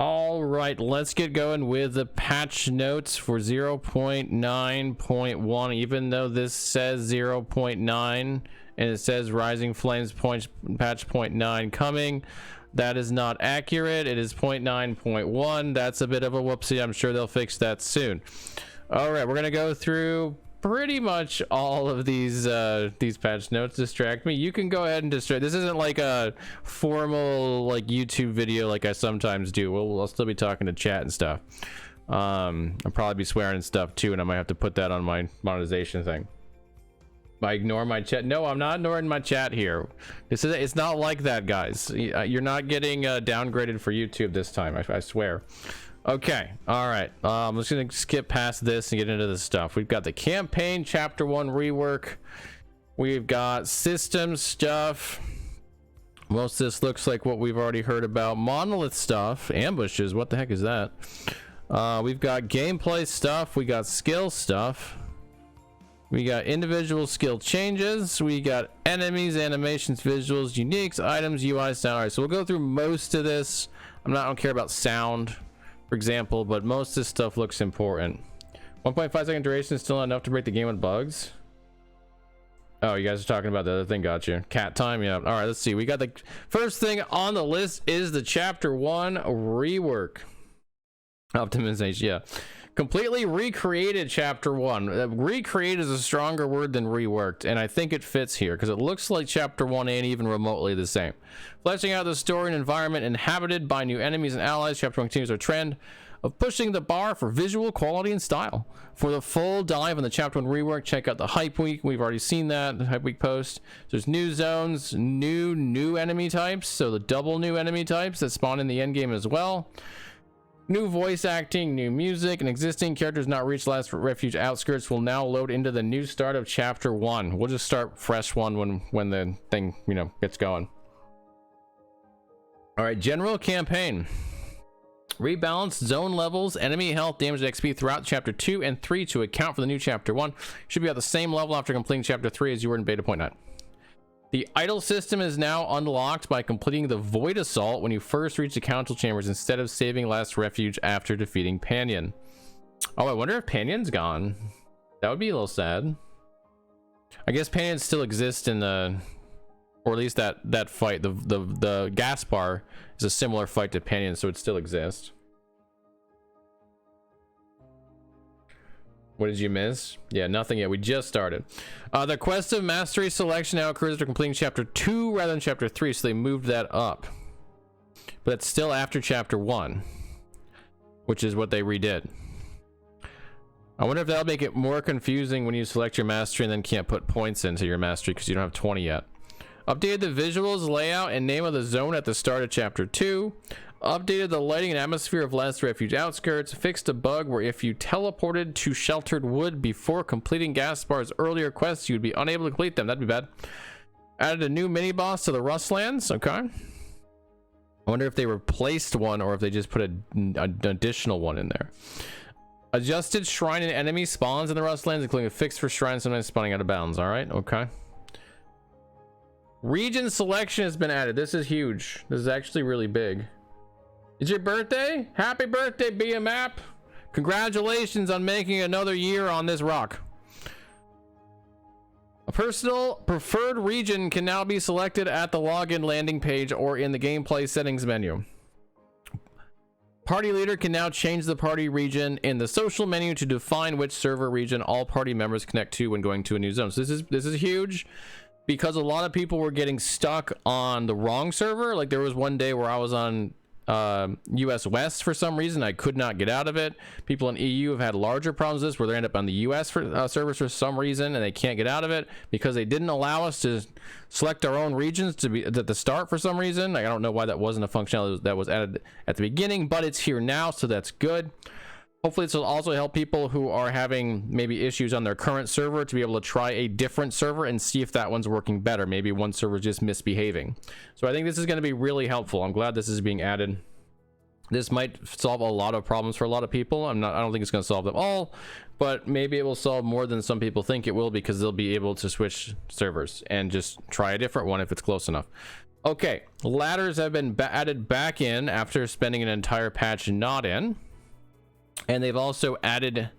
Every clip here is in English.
All right, let's get going with the patch notes for 0.9.1. Even though this says 0.9 and it says Rising Flames patch 0.9 coming, that is not accurate. It is 0.9.1. That's a bit of a whoopsie. I'm sure they'll fix that soon. All right, we're gonna go through pretty much all of these patch notes. Distract me. You can go ahead and distract. This isn't like a formal like YouTube video like I sometimes do. I'll still be talking to chat and stuff. I'll probably be swearing and stuff too, and I might have to put that on my monetization thing. I ignore my chat. No, I'm not ignoring my chat here. It's not like that, guys. You're not getting downgraded for YouTube this time. I swear. Okay, all right. I'm just gonna skip past this and get into the stuff. We've got the campaign chapter 1 rework. We've got system stuff. Most of this looks like what we've already heard about. Monolith stuff, ambushes. What the heck is that? We've got gameplay stuff. We got skill stuff. We got individual skill changes. We got enemies, animations, visuals, uniques, items, UI, sound. All right, so we'll go through most of this. I don't care about sound, for example, but most of this stuff looks important. 1.5 second duration is still not enough to break the game with bugs. Oh, you guys are talking about the other thing. Gotcha. Cat time. Yeah. All right, let's see. We got the first thing on the list is the chapter 1 rework optimization. Yeah, completely recreated chapter 1. Recreate is a stronger word than reworked, and I think it fits here because it looks like chapter 1 ain't even remotely the same. Fleshing out the story and environment inhabited by new enemies and allies, chapter 1 continues our trend of pushing the bar for visual quality and style. For the full dive on the chapter 1 rework, check out the hype week. We've already seen that, the hype week post. There's new zones, new enemy types, so the double new enemy types that spawn in the endgame as well. New voice acting, new music, and existing characters not reached last refuge outskirts will now load into the new start of chapter 1. We'll just start fresh one when the thing, gets going. All right, general campaign. Rebalance zone levels, enemy health, damage, and XP throughout chapter 2 and 3 to account for the new chapter 1. Should be at the same level after completing chapter 3 as you were in beta 0.9. The idle system is now unlocked by completing the Void Assault when you first reach the council chambers instead of saving last refuge after defeating Panion. Oh, I wonder if Panion's gone. That would be a little sad. I guess Panion still exists in the, or at least that fight. The Gaspar is a similar fight to Panion, so it still exists. What did you miss? Yeah, nothing yet. We just started. The quest of mastery selection now occurs after completing chapter 2 rather than chapter 3, so they moved that up. But it's still after chapter 1, which is what they redid. I wonder if that'll make it more confusing when you select your mastery and then can't put points into your mastery because you don't have 20 yet. Updated the visuals, layout, and name of the zone at the start of chapter 2. Updated the lighting and atmosphere of last refuge outskirts. Fixed a bug where if you teleported to sheltered wood before completing Gaspar's earlier quests, you'd be unable to complete them. That'd be bad. Added a new mini boss to the Rustlands. Okay. I wonder if they replaced one or if they just put an additional one in there. Adjusted shrine and enemy spawns in the Rustlands, including a fix for shrines sometimes spawning out of bounds. All right. Okay. Region selection has been added. This is huge. This is actually really big. It's your birthday? Happy birthday, BMAP. Congratulations on making another year on this rock. A personal preferred region can now be selected at the login landing page or in the gameplay settings menu. Party leader can now change the party region in the social menu to define which server region all party members connect to when going to a new zone. So this is huge because a lot of people were getting stuck on the wrong server. Like there was one day where I was on US West for some reason. I could not get out of it. People in EU have had larger problems with this where they end up on the US servers for some reason and they can't get out of it because they didn't allow us to select our own regions to be at the start for some reason. Like, I don't know why that wasn't a functionality that was added at the beginning, but it's here now, so that's good. Hopefully this will also help people who are having maybe issues on their current server to be able to try a different server and see if that one's working better. Maybe one server is just misbehaving. So I think this is going to be really helpful. I'm glad this is being added. This might solve a lot of problems for a lot of people. I don't think it's going to solve them all, but maybe it will solve more than some people think it will because they'll be able to switch servers and just try a different one if it's close enough. Okay, ladders have been added back in after spending an entire patch not in, and they've also added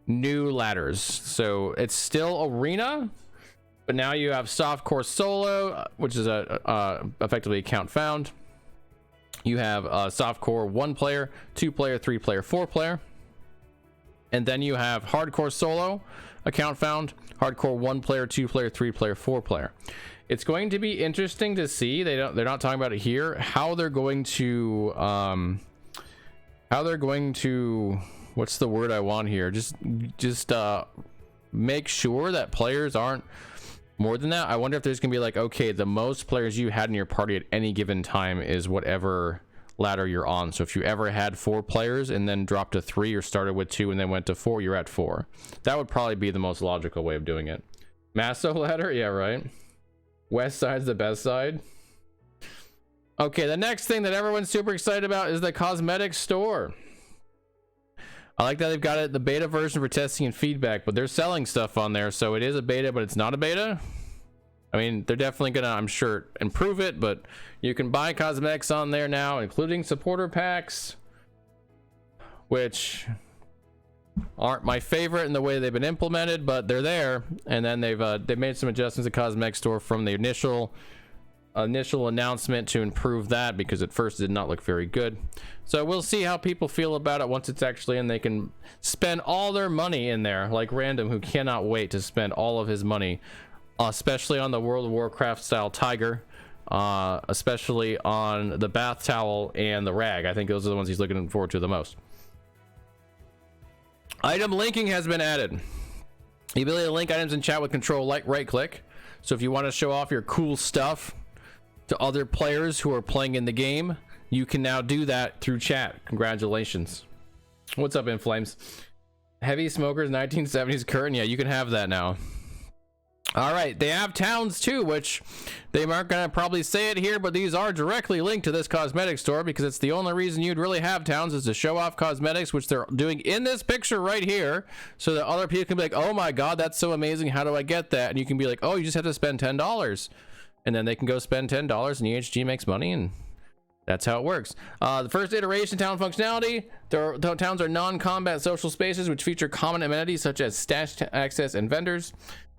new ladders. So it's still arena, but now you have softcore solo, which is effectively account found. You have softcore 1 player, 2 player, 3 player, 4 player, and then you have hardcore solo, account found, hardcore 1 player, 2 player, 3 player, 4 player. It's going to be interesting to see. They're not talking about it here. How they're going to what's the word I want here? Just make sure that players aren't more than that. I wonder if there's gonna be like, okay, the most players you had in your party at any given time is whatever ladder you're on. So if you ever had 4 players and then dropped to 3, or started with 2 and then went to 4, you're at 4. That would probably be the most logical way of doing it. Masso ladder, yeah, right. West side's the best side. Okay, the next thing that everyone's super excited about is the cosmetic store. I like that they've got it, the beta version for testing and feedback, but they're selling stuff on there, so it is a beta, but it's not a beta. I mean, they're definitely gonna, I'm sure, improve it, but you can buy cosmetics on there now, including supporter packs, which aren't my favorite in the way they've been implemented, but they're there. And then they've made some adjustments to cosmetic store from the initial announcement to improve that, because at first it did not look very good. So we'll see how people feel about it once it's actually in. They can spend all their money in there, like Random, who cannot wait to spend all of his money, especially on the World of Warcraft style tiger, especially on the bath towel and the rag. I think those are the ones he's looking forward to the most. Item linking has been added. The ability to link items in chat with control right click. So if you want to show off your cool stuff to other players who are playing in the game, you can now do that through chat. Congratulations. What's up, Inflames? Heavy smokers 1970s curtain. Yeah, you can have that now. All right, they have towns too, which they aren't gonna probably say it here, but these are directly linked to this cosmetic store, because it's the only reason you'd really have towns is to show off cosmetics, which they're doing in this picture right here, so that other people can be like, oh my god, that's so amazing, how do I get that? And you can be like, oh, you just have to spend $10, and then they can go spend $10 and EHG makes money, and that's how it works. The first iteration town functionality, the towns are non-combat social spaces which feature common amenities such as stash access and vendors.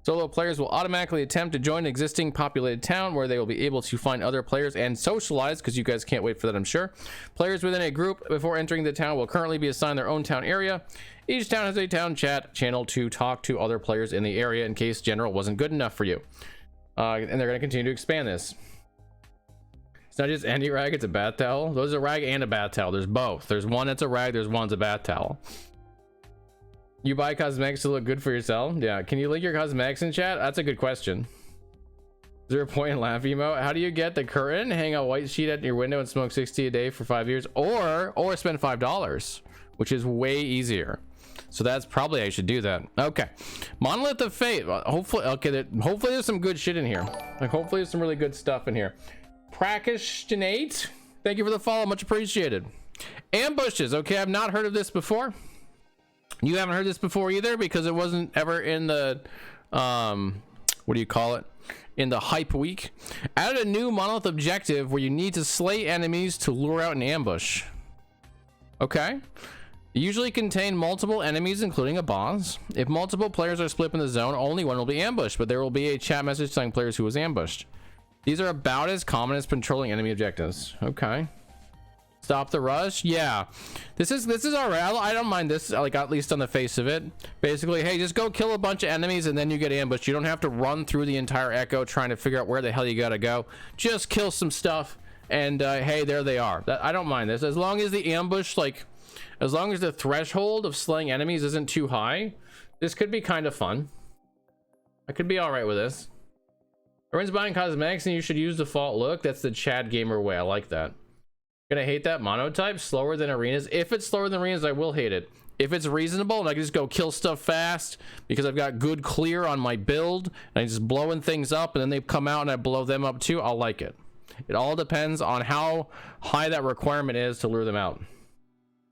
Solo players will automatically attempt to join an existing populated town, where they will be able to find other players and socialize, because you guys can't wait for that, I'm sure. Players within a group before entering the town will currently be assigned their own town area. Each town has a town chat channel to talk to other players in the area in case general wasn't good enough for you. And they're going to continue to expand this. It's not just any rag, it's a bath towel. There's a rag and a bath towel. There's both. There's one that's a rag, there's one's a bath towel. You buy cosmetics to look good for yourself? Yeah. Can you link your cosmetics in chat? That's a good question. 0 point laugh emote. How do you get the curtain? Hang a white sheet at your window and smoke 60 a day for 5 years, or spend $5, which is way easier. So that's probably, I should do that. Okay, Monolith of Fate. Hopefully, okay, hopefully there's some good shit in here. Like, hopefully there's some really good stuff in here. Prakashtinate, thank you for the follow, much appreciated. Ambushes. Okay, I've not heard of this before. You haven't heard this before either, because it wasn't ever in the what do you call it, in the hype week. Added a new Monolith objective where you need to slay enemies to lure out an ambush. Okay, usually contain multiple enemies including a boss. If multiple players are split in the zone, only one will be ambushed, but there will be a chat message telling players who was ambushed. These are about as common as patrolling enemy objectives. Okay, stop the rush. Yeah, this is all right. I don't mind this, like, at least on the face of it. Basically, hey, just go kill a bunch of enemies and then you get ambushed. You don't have to run through the entire echo trying to figure out where the hell you gotta go. Just kill some stuff and hey, there they are. I don't mind this, as long as the ambush, like, as long as the threshold of slaying enemies isn't too high. This could be kind of fun. I could be all right with this. Everyone's buying cosmetics and you should use default look. That's the Chad gamer way. I like that. Gonna hate that monotype. Slower than arenas. If it's slower than arenas, I will hate it. If it's reasonable and I can just go kill stuff fast because I've got good clear on my build and I'm just blowing things up and then they come out and I blow them up too, I'll like it. It all depends on how high that requirement is to lure them out.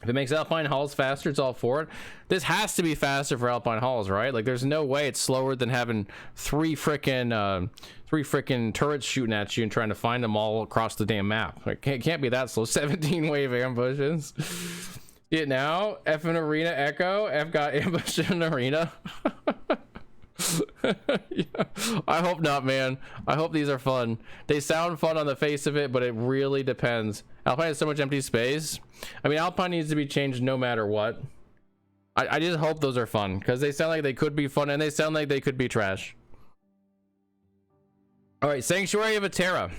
If it makes Alpine Halls faster, it's all for it. This has to be faster for Alpine Halls, right? Like, there's no way it's slower than having three freaking turrets shooting at you and trying to find them all across the damn map. Like, it can't be that slow. 17 wave ambushes. See it now? F in arena echo. F got ambushed in arena. Yeah. I hope not, man. I hope these are fun. They sound fun on the face of it, but it really depends. Alpine has so much empty space. I mean, Alpine needs to be changed no matter what. I just hope those are fun, because they sound like they could be fun and they sound like they could be trash. All right, Sanctuary of Aterra.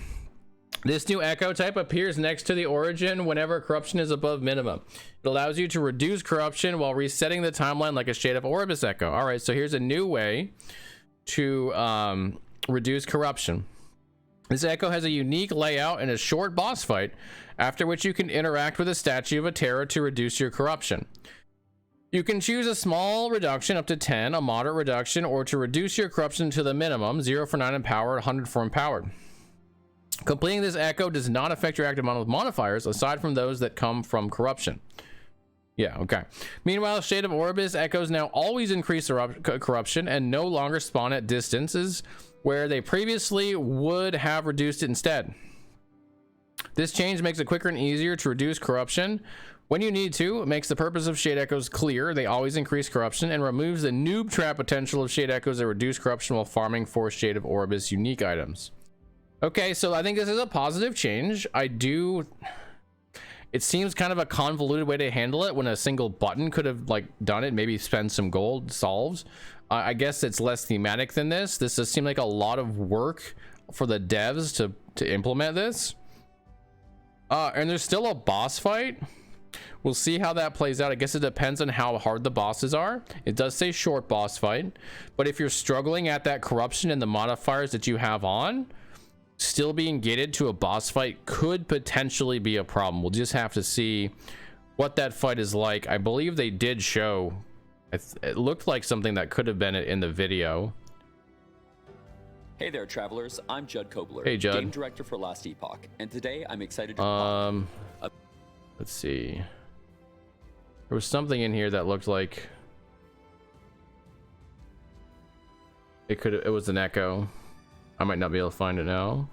This new echo type appears next to the origin whenever corruption is above minimum. It allows you to reduce corruption while resetting the timeline like a Shade of Orbis echo. All right, so here's a new way to reduce corruption. This echo has a unique layout and a short boss fight, after which you can interact with a statue of Aterra to reduce your corruption. You can choose a small reduction up to 10, a moderate reduction, or to reduce your corruption to the minimum, 0 for 9 empowered, 100 for empowered. Completing this echo does not affect your active monolith modifiers aside from those that come from corruption. Yeah, okay. Meanwhile, Shade of Orbis echoes now always increase corruption and no longer spawn at distances where they previously would have reduced it instead. This change makes it quicker and easier to reduce corruption when you need to. It makes the purpose of Shade Echoes clear. They always increase corruption, and removes the noob trap potential of Shade Echoes that reduce corruption while farming for Shade of Orbis unique items. Okay, so I think this is a positive change. It seems kind of a convoluted way to handle it when a single button could have like done it. Maybe spend some gold, solves. I guess it's less thematic than this. This does seem like a lot of work for the devs to implement this. And there's still a boss fight. We'll see how that plays out. I guess it depends on how hard the bosses are. It does say short boss fight, but if you're struggling at that corruption and the modifiers that you have on, still being gated to a boss fight could potentially be a problem. We'll just have to see what that fight is like. I believe they did show, it looked like something that could have been in the video. Hey there, travelers. I'm Judd Kobler, hey, Judd. Game Director for Last Epoch, and today I'm excited to let's see. There was something in here that looked like it was an echo. I might not be able to find it now.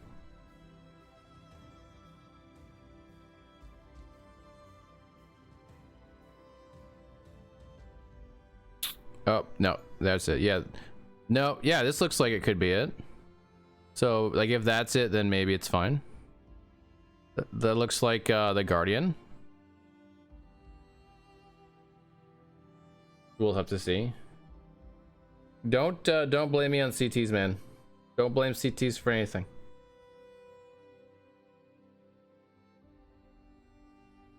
Oh, no, that's it. Yeah. No, yeah, this looks like it could be it. So, like, if that's it, then maybe it's fine. That looks like the Guardian. We'll have to see. Don't blame me on CTs, man. Don't blame CTs for anything.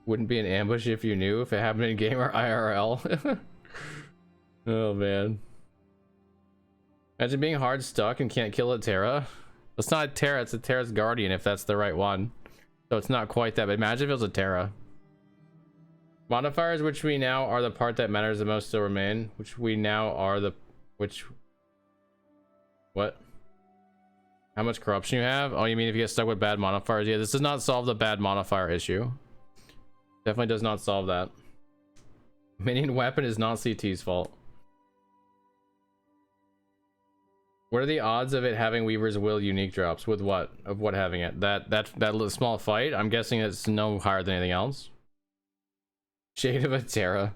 Wouldn't be an ambush if you knew if it happened in game or IRL. Oh man. Imagine being hard stuck and can't kill Aterra. It's not Aterra, it's Aterra's Guardian if that's the right one. So it's not quite that, but imagine if it was Aterra. Modifiers, which we now are the part that matters the most, still remain. Which we now are the... What? How much corruption you have? Oh, you mean if you get stuck with bad modifiers? Yeah, this does not solve the bad modifier issue. Definitely does not solve that. Minion weapon is not CT's fault. What are the odds of it having Weaver's Will unique drops? With what? Of what having it? That little small fight? I'm guessing it's no higher than anything else. Shade of Aterra.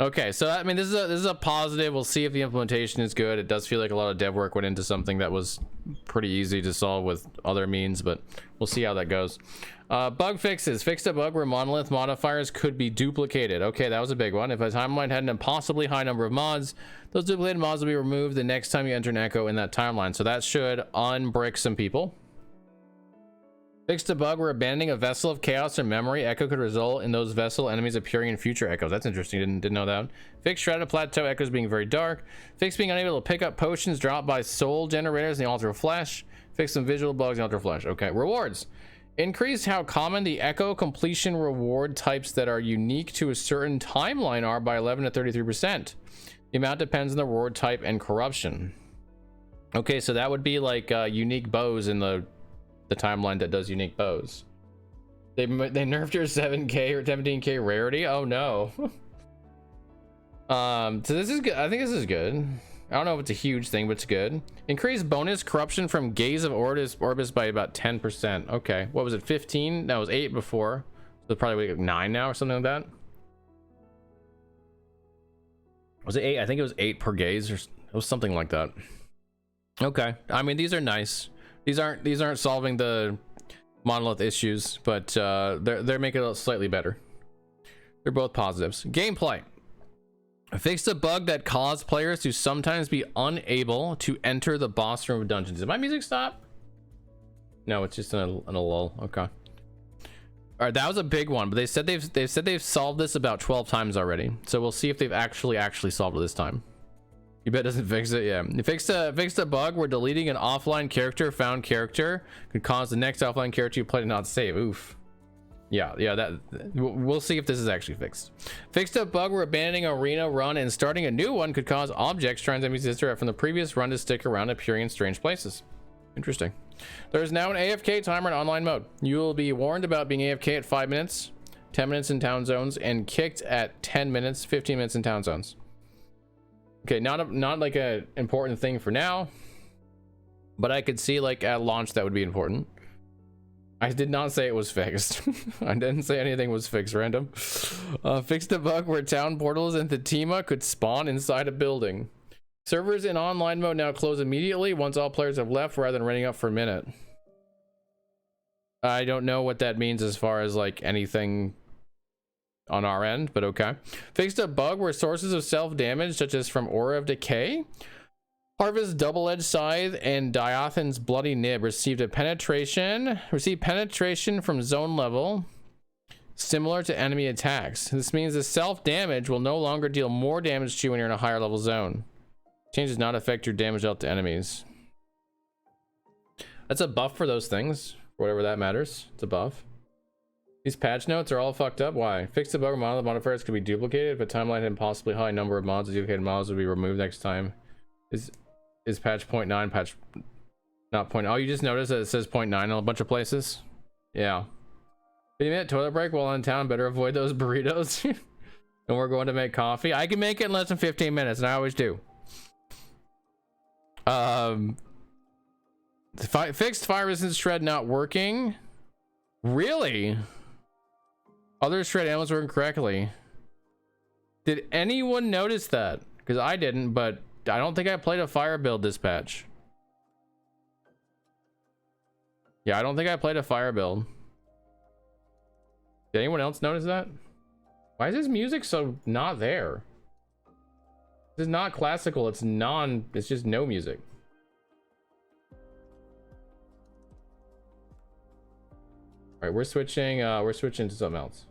Okay, so I mean, this is a positive. We'll see if the implementation is good. It does feel like a lot of dev work went into something that was pretty easy to solve with other means, but we'll see how that goes. Bug fixes. Fixed a bug where monolith modifiers could be duplicated. Okay, that was a big one. If a timeline had an impossibly high number of mods, those duplicated mods will be removed the next time you enter an echo in that timeline. So that should unbrick some people. Fixed a bug where abandoning a vessel of chaos or memory echo could result in those vessel enemies appearing in future echoes. That's interesting. Didn't know that. Fixed shrouded plateau echoes being very dark. Fixed being unable to pick up potions dropped by soul generators in the altar of flesh. Fixed some visual bugs in the altar of flesh. Okay, rewards. Increased how common the echo completion reward types that are unique to a certain timeline are by 11 to 33%. The amount depends on the reward type and corruption. Okay, so that would be like unique bows in the timeline that does unique bows. They nerfed your 7k or 17k rarity. Oh no. So this is good. I think this is good. I don't know if it's a huge thing, but it's good. Increase bonus corruption from Gaze of Orbis by about 10%. Okay, what was it, 15? That was 8 before, so probably like 9 now or something like that. Was it 8? I think it was 8 per gaze, or it was something like that. Okay, I mean, these are nice. These aren't solving the Monolith issues, but they're making it slightly better. They're both positives. Gameplay. Fixed a bug that caused players to sometimes be unable to enter the boss room of dungeons. Did my music stop? No, it's just in a lull. Okay. All right, that was a big one, but they said they've solved this about 12 times already. So we'll see if they've actually solved it this time. You bet it doesn't fix it. Yeah, it fixed a bug where deleting an offline found character could cause the next offline character you play to not save. Oof. Yeah, that we'll see if this is actually fixed. Fixed a bug where abandoning arena run and starting a new one could cause objects, shrines, enemies, etc. from the previous run to stick around, appearing in strange places. Interesting. There is now an AFK timer in online mode. You will be warned about being AFK at 5 minutes, 10 minutes in town zones, and kicked at 10 minutes, 15 minutes in town zones. Okay, not like a important thing for now, but I could see like at launch that would be important. I did not say it was fixed. I didn't say anything was fixed. Random. Fixed a bug where town portals and Thatima could spawn inside a building. Servers in online mode now close immediately once all players have left, rather than running up for a minute. I don't know what that means as far as like anything on our end, but okay. Fixed a bug where sources of self-damage, such as from Aura of Decay, Harvest Double-Edged Scythe, and Diathan's Bloody Nib received penetration from zone level similar to enemy attacks. This means the self-damage will no longer deal more damage to you when you're in a higher level zone. Change does not affect your damage dealt to enemies. That's a buff for those things, whatever that matters. It's a buff. These patch notes are all fucked up. Why? Fix the bug where Monolith modifiers could be duplicated. If a timeline had impossibly high number of mods, the duplicated mods would be removed next time. Is patch 0.9 patch not point? Oh, you just noticed that it says 0.9 on a bunch of places. Yeah. 50-minute toilet break while in town. Better avoid those burritos. And we're going to make coffee. I can make it in less than 15 minutes, and I always do. Fixed fire resistance shred not working. Really? Other shred animals working correctly. Did anyone notice that? Because I didn't, but I don't think I played a fire build this patch. Yeah, I don't think I played a fire build. Did anyone else notice that? Why is his music so not there? This is not classical, it's just no music. All right, we're switching to something else.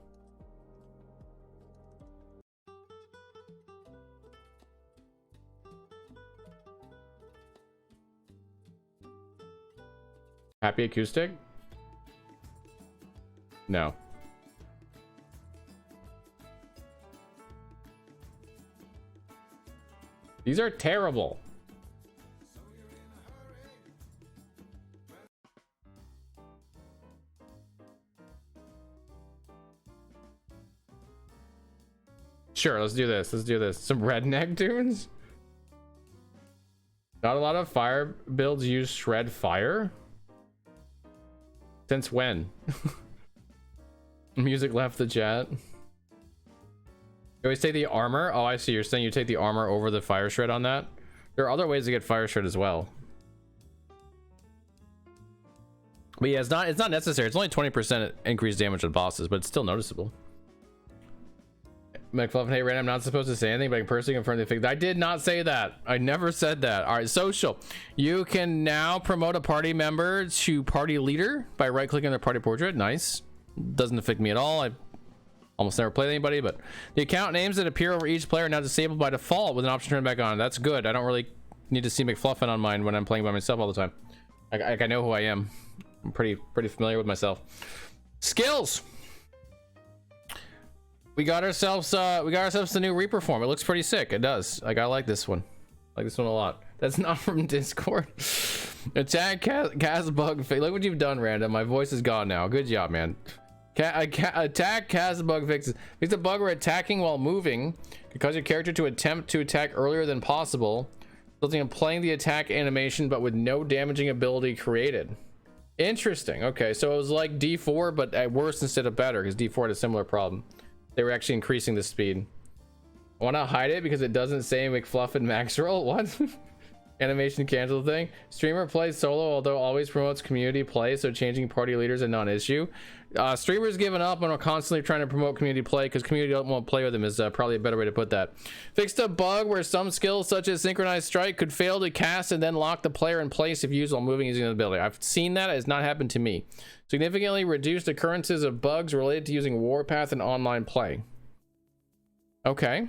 Happy acoustic? No. These are terrible. Sure, let's do this. Some redneck tunes? Not a lot of fire builds use shred fire. Since when? Music left the chat. You always take the armor. Oh, I see. You're saying you take the armor over the fire shred on that. There are other ways to get fire shred as well. But yeah, it's not necessary. It's only 20% increased damage on bosses, but it's still noticeable. McFluff, hey Ren, I'm not supposed to say anything, but I can personally confirm the fix. I did not say that. I never said that. All right, social. You can now promote a party member to party leader by right-clicking their party portrait. Nice. Doesn't affect me at all. I almost never play with anybody, but the account names that appear over each player are now disabled by default with an option turned back on. That's good. I don't really need to see McFluffin on mine when I'm playing by myself all the time. I know who I am. I'm pretty familiar with myself. Skills. We got ourselves the new Reaper form. It looks pretty sick. It does. Like, I like this one. I like this one a lot. That's not from Discord. Attack cast bug. Look what you've done, Random. My voice is gone now. Good job, man. Attack cast bug fixes. Fix a bug where attacking while moving can cause your character to attempt to attack earlier than possible, resulting in playing the attack animation but with no damaging ability created. Interesting. Okay, so it was like D4 but at worse instead of better, because D4 had a similar problem. They were actually increasing the speed. I want to hide it because it doesn't say McFluff and Max Roll. What? Animation cancel thing. Streamer plays solo, although always promotes community play, so changing party leaders a non-issue. Streamers giving up and are constantly trying to promote community play because community won't play with them is probably a better way to put that. Fixed a bug where some skills such as synchronized strike could fail to cast and then lock the player in place if used while moving using the ability. I've seen that. It has not happened to me. Significantly reduced occurrences of bugs related to using Warpath in online play. Okay.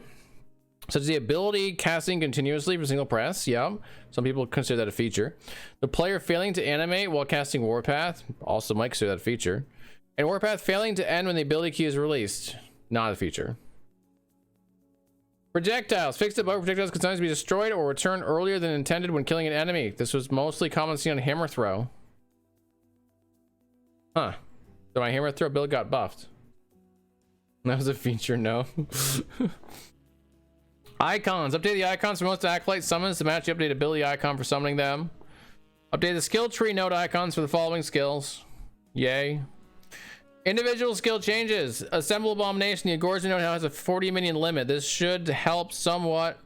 Such as the ability casting continuously for single press. Yeah, some people consider that a feature. The player failing to animate while casting Warpath also might consider that a feature. And Warpath failing to end when the ability key is released. Not a feature. Projectiles. Fixed a bug. Projectiles can sometimes be destroyed or return earlier than intended when killing an enemy. This was mostly common seen on hammer throw. Huh. So my hammer throw build got buffed. That was a feature, no. Icons. Update the icons for most acolyte summons to match the update ability icon for summoning them. Update the skill tree node icons for the following skills. Yay. Individual skill changes. Assemble Abomination. The Agorza node now has a 40 minion limit. This should help somewhat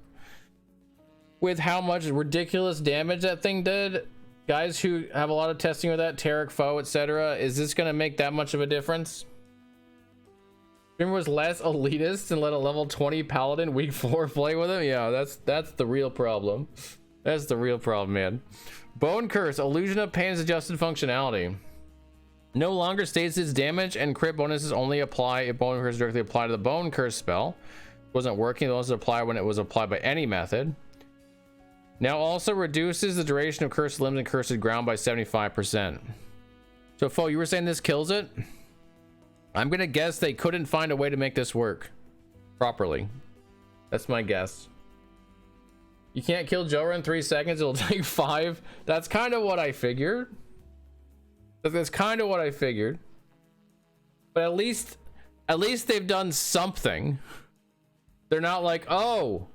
with how much ridiculous damage that thing did. Guys who have a lot of testing with that, Tarek, Foe, etc. Is this going to make that much of a difference? Streamer was less elitist and let a level 20 paladin week 4 play with him. Yeah, that's the real problem. That's the real problem, man. Bone Curse. Illusion of Pain's adjusted functionality. No longer states its damage and crit bonuses only apply if Bone Curse directly applied to the Bone Curse spell. It wasn't working. It also applied when it was applied by any method. Now also reduces the duration of cursed limbs and cursed ground by 75%. So, Fo, you were saying this kills it? I'm gonna guess they couldn't find a way to make this work properly. That's my guess. You can't kill Jorah in 3 seconds. It'll take 5. That's kind of what I figured. That's kind of what I figured. But at least they've done something. They're not like, oh,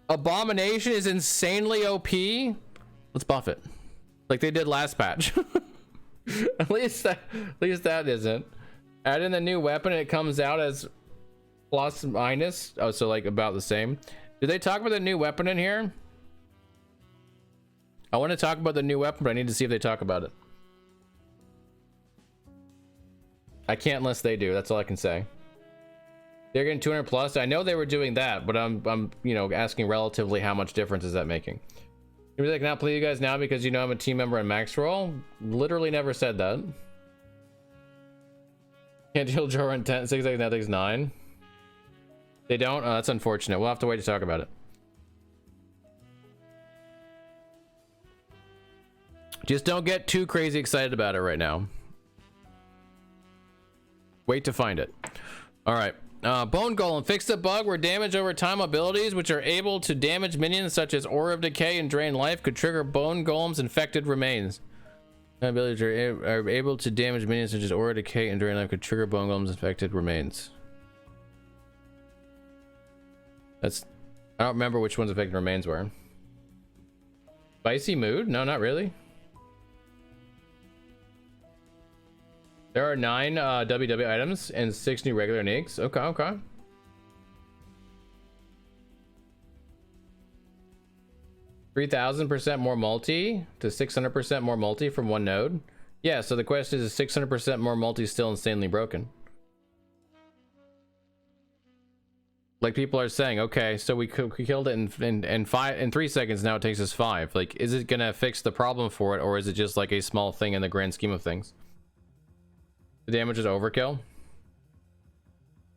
Abomination is insanely OP. Let's buff it, like they did last patch. at least that isn't. Add in the new weapon and it comes out as plus minus. Oh, so like about the same. Did they talk about the new weapon in here? I want to talk about the new weapon, but I need to see if they talk about it. I can't unless they do. That's all I can say. They're getting 200 plus. I know they were doing that, but I'm you know, asking relatively how much difference is that making. Maybe they cannot play you guys now because you know I'm a team member in Max Roll. Literally never said that. Can't deal Jorah in 10 6 seconds. Now takes 9. They don't. Oh, that's unfortunate. We'll have to wait to talk about it. Just don't get too crazy excited about it right now. Wait to find it. All right. Bone Golem. Fix the bug where damage over time abilities which are able to damage minions such as Aura of Decay and Drain Life could trigger Bone Golem's infected remains. Abilities are able to damage minions such as Aura, Decay, and Drain Life could trigger Bone Golem's infected remains. That's... I don't remember which ones infected remains were. Spicy Mood? No, not really. There are 9 WW items and 6 new regular uniques. Okay, okay. 3,000% more multi to 600% more multi from one node. Yeah, so the question is 600% more multi still insanely broken? Like people are saying, okay, so we killed it in 3 seconds. Now it takes us 5. Like, is it gonna fix the problem for it, or is it just like a small thing in the grand scheme of things? The damage is overkill.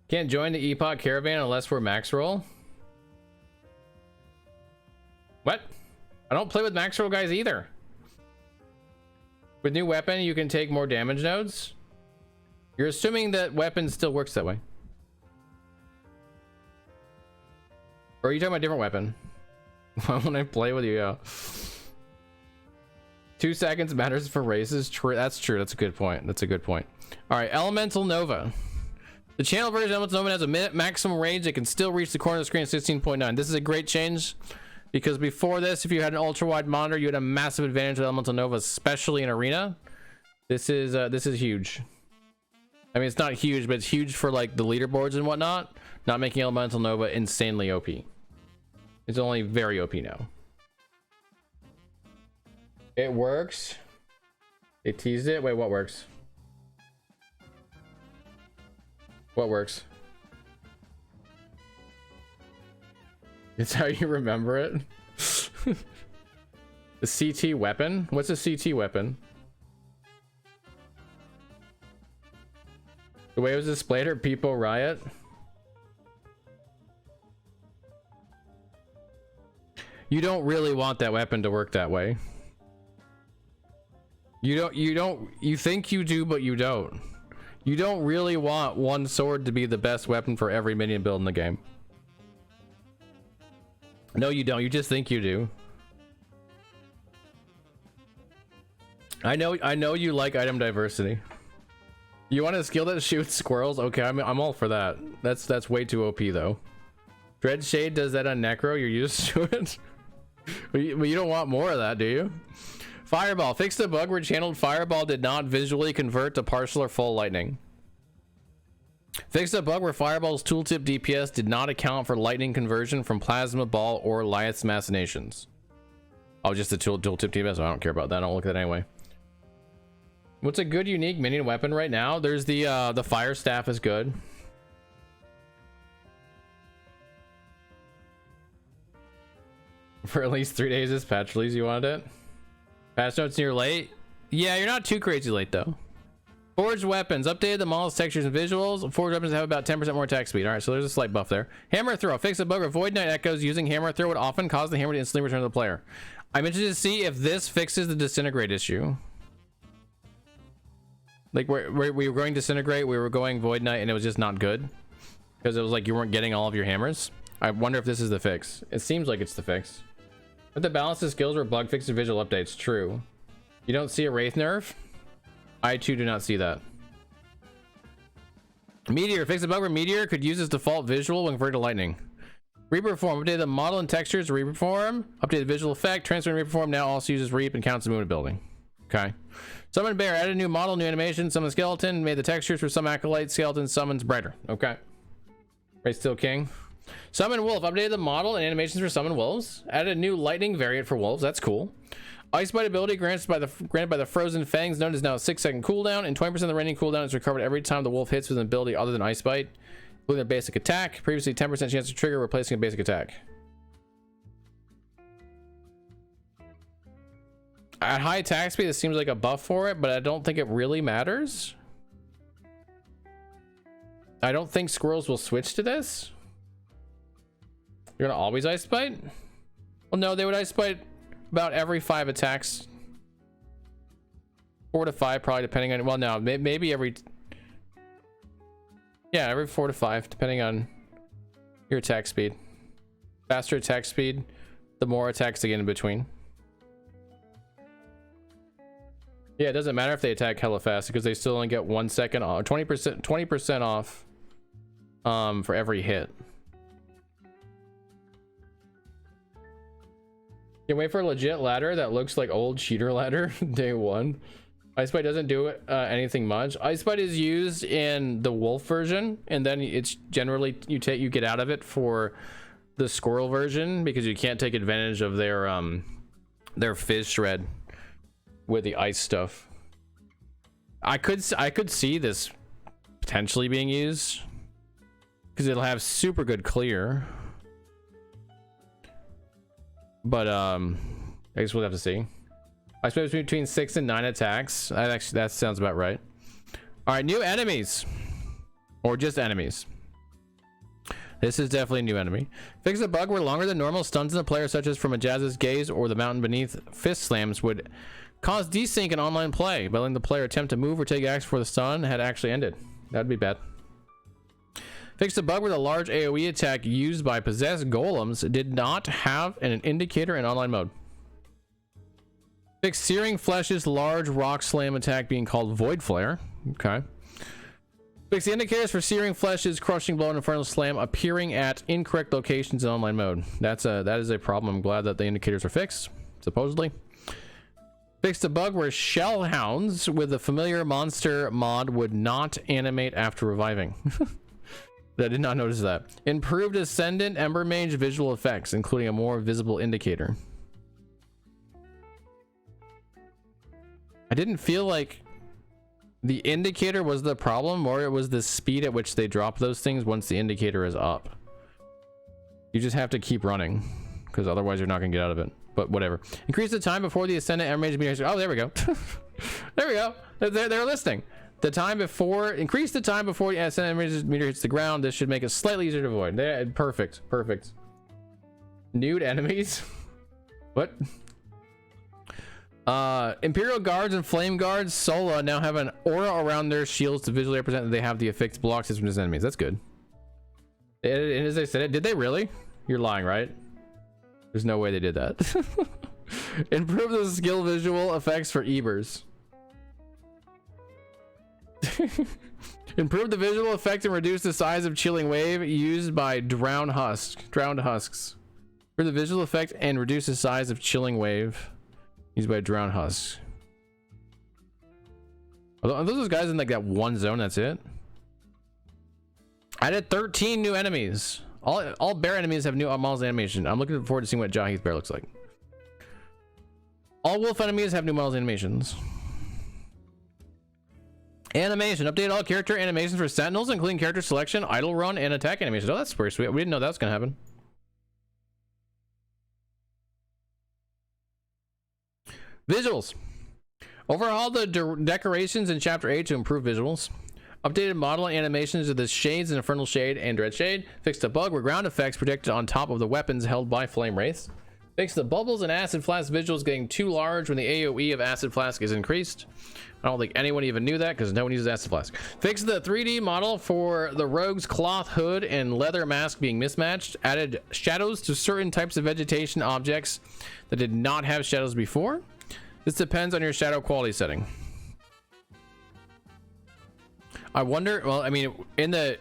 Can't join the Epoch caravan unless we're max roll. What? I don't play with max roll guys either. With new weapon, you can take more damage nodes. You're assuming that weapon still works that way. Or are you talking about a different weapon? Why won't I play with you? 2 seconds matters for races. True, that's true. That's a good point. That's a good point. All right, Elemental Nova. The channel version of Elemental Nova has a minute maximum range. It can still reach the corner of the screen at 16.9. This is a great change because before this, if you had an ultra wide monitor, you had a massive advantage with Elemental Nova, especially in arena. This is huge. I mean, it's not huge, but it's huge for like the leaderboards and whatnot. Not making Elemental Nova insanely OP. It's only very OP now. It works. They teased it. Wait, what works? What works? It's how you remember it. The CT weapon? What's a CT weapon? The way it was displayed at People Riot? You don't really want that weapon to work that way. You think you do, but you don't. You don't really want one sword to be the best weapon for every minion build in the game. No, you don't. You just think you do. I know you like item diversity. You want a skill that shoots squirrels? Okay, I'm all for that. That's way too OP though. Dread Shade does that on Necro. You're used to it. But you don't want more of that, do you? Fireball. Fixed the bug where channeled Fireball did not visually convert to partial or full lightning. Fixed the bug where Fireball's tooltip DPS did not account for lightning conversion from Plasma Ball or Liath's Machinations. Oh, just the tooltip DPS? I don't care about that. I don't look at that anyway. What's a good unique minion weapon right now? There's the Fire Staff is good. For at least 3 days this patch release, you wanted it? Patch notes near late? Yeah, you're not too crazy late though. Forged weapons. Updated the models, textures, and visuals. Forged weapons have about 10% more attack speed. Alright, so there's a slight buff there. Hammer throw. Fix a bug where Void Knight echoes using hammer throw would often cause the hammer to instantly return to the player. I'm interested to see if this fixes the disintegrate issue. Like we were going disintegrate, we were going Void Knight, and it was just not good. Because it was like you weren't getting all of your hammers. I wonder if this is the fix. It seems like it's the fix. But the balance of skills were bug fixed and visual updates. True. You don't see a Wraith nerf? I too do not see that. Meteor. Fix a bug where Meteor could use its default visual when converted to lightning. Reaper form. Update the model and textures. Reaper form. Update the visual effect. Transfer Reaper form now also uses Reap and counts as movement building. Okay. Summon Bear. Added a new model, new animation. Summon Skeleton. Made the textures for some acolyte. Skeleton summons brighter. Okay. Right, still king. Summon Wolf. Updated the model and animations for Summon Wolves. Added a new lightning variant for wolves. That's cool. Ice Bite ability granted by the Frozen Fangs known as now a 6-second cooldown, and 20% of the raining cooldown is recovered every time the wolf hits with an ability other than Ice Bite, including their basic attack. Previously 10% chance to trigger, replacing a basic attack. At high attack speed, this seems like a buff for it, but I don't think it really matters. I don't think squirrels will switch to this. You're gonna always Ice Bite? Well, no, they would Ice Bite about every 5 attacks. 4 to 5 probably, depending on, well, no, maybe every, yeah, every 4 to 5 depending on your attack speed. Faster attack speed, the more attacks they get in between. Yeah, it doesn't matter if they attack hella fast because they still only get 1 second off, 20% off for every hit. Can't wait for a legit ladder that looks like old cheater ladder day 1. Ice Bite doesn't do anything much. Ice Bite is used in the wolf version, and then it's generally you get out of it for the squirrel version because you can't take advantage of their fizz shred with the ice stuff. I could see this potentially being used because it'll have super good clear. But I guess we'll have to see. I suppose between 6 and 9 attacks. That sounds about right. All right, new enemies, or just enemies. This is definitely a new enemy. Fix a bug where longer than normal stuns in the player, such as from a Jazz's gaze or the mountain beneath fist slams, would cause desync in online play by letting the player attempt to move or take action before the stun had actually ended. That'd be bad. Fixed a bug where the large AoE attack used by possessed golems did not have an indicator in online mode. Fix Searing Flesh's large rock slam attack being called Void Flare. Okay. Fix the indicators for Searing Flesh's Crushing Blow and Infernal Slam appearing at incorrect locations in online mode. That is a problem. I'm glad that the indicators are fixed, supposedly. Fix the bug where shell hounds with the familiar monster mod would not animate after reviving. I did not notice that. Improved Ascendant Ember Mage visual effects, including a more visible indicator. I didn't feel like the indicator was the problem, or it was the speed at which they drop those things once the indicator is up. You just have to keep running, because otherwise you're not going to get out of it. But whatever. Increase the time before the Ascendant Ember Mage meter. Oh, there we go. There we go. They're listening. The time before, increase the time before the Ascendant Ember Mage meter hits the ground. This should make it slightly easier to avoid. Perfect. Perfect. Nude enemies. What? Imperial Guards and Flame Guards Sola now have an aura around their shields to visually represent that they have the affixed block system as enemies. That's good. And as I said it, did they really? You're lying, right? There's no way they did that. Improve the skill visual effects for Ebers. Improve the visual effect and reduce the size of Chilling Wave used by drowned husks. For the visual effect and reduce the size of Chilling Wave used by drowned husks. Are those guys in like that one zone? That's it. I did 13 new enemies. All bear enemies have new models animation. I'm looking forward to seeing what Jahith Bear looks like. All wolf enemies have new models animations. Animation. Update all character animations for sentinels, including character selection, idle run, and attack animations. Oh, that's pretty sweet. We didn't know that was going to happen. Visuals. Overhaul the decorations in Chapter 8 to improve visuals. Updated model animations of the Shades and Infernal Shade and Dread Shade. Fixed the bug where ground effects projected on top of the weapons held by Flame Wraiths. Fixed the bubbles and Acid Flask visuals getting too large when the AoE of Acid Flask is increased. I don't think anyone even knew that because no one uses Acid Flask. Fixed the 3D model for the Rogue's cloth hood and leather mask being mismatched. Added shadows to certain types of vegetation objects that did not have shadows before. This depends on your shadow quality setting. I wonder, well, I mean, I